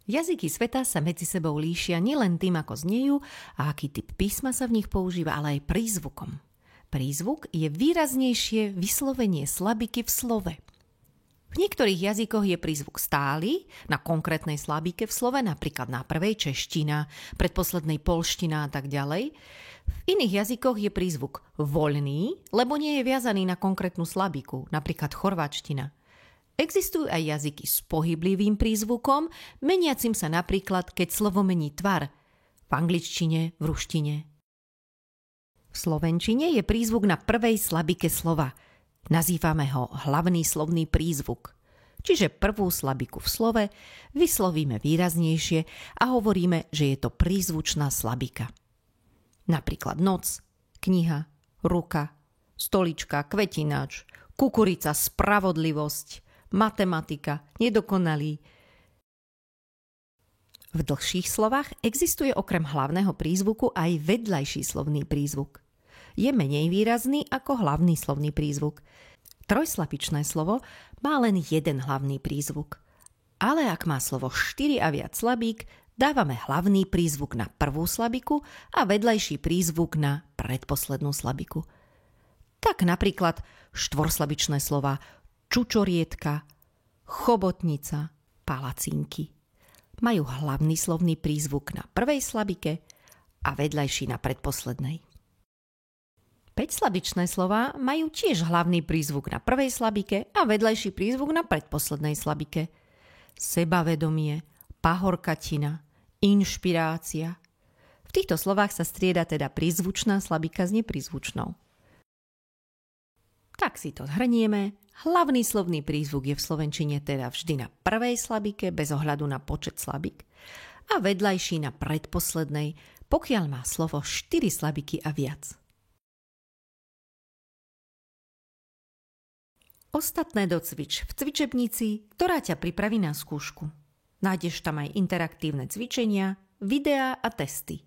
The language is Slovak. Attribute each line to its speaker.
Speaker 1: Jazyky sveta sa medzi sebou líšia nielen tým, ako znejú a aký typ písma sa v nich používa, ale aj prízvukom. Prízvuk je výraznejšie vyslovenie slabiky v slove. V niektorých jazykoch je prízvuk stály na konkrétnej slabike v slove, napríklad na prvej čeština, predposlednej polština a tak ďalej. V iných jazykoch je prízvuk voľný, lebo nie je viazaný na konkrétnu slabiku, napríklad chorváčtina. Existujú aj jazyky s pohyblivým prízvukom, meniacim sa napríklad, keď slovo mení tvar, v angličtine, v ruštine. V slovenčine je prízvuk na prvej slabike slova. Nazývame ho hlavný slovný prízvuk. Čiže prvú slabiku v slove vyslovíme výraznejšie a hovoríme, že je to prízvučná slabika. Napríklad noc, kniha, ruka, stolička, kvetináč, kukurica, spravodlivosť, matematika, nedokonalý. V dlhších slovách existuje okrem hlavného prízvuku aj vedľajší slovný prízvuk. Je menej výrazný ako hlavný slovný prízvuk. Trojslabičné slovo má len jeden hlavný prízvuk. Ale ak má slovo 4 a viac slabík, dávame hlavný prízvuk na prvú slabiku a vedľajší prízvuk na predposlednú slabiku. Tak napríklad štvorslabičné slova čučorietka, chobotnica, palacínky majú hlavný slovný prízvuk na prvej slabike a vedľajší na predposlednej. Päťslabičné slová majú tiež hlavný prízvuk na prvej slabike a vedľajší prízvuk na predposlednej slabike. Sebavedomie, pahorkatina, inšpirácia. V týchto slovách sa strieda teda prízvučná slabika s neprízvučnou. Tak si to zhrnieme. Hlavný slovný prízvuk je v slovenčine teda vždy na prvej slabike bez ohľadu na počet slabík a vedľajší na predposlednej, pokiaľ má slovo 4 slabiky a viac. Ostatné docvič v cvičebnici, ktorá ťa pripraví na skúšku. Nájdeš tam aj interaktívne cvičenia, videá a testy.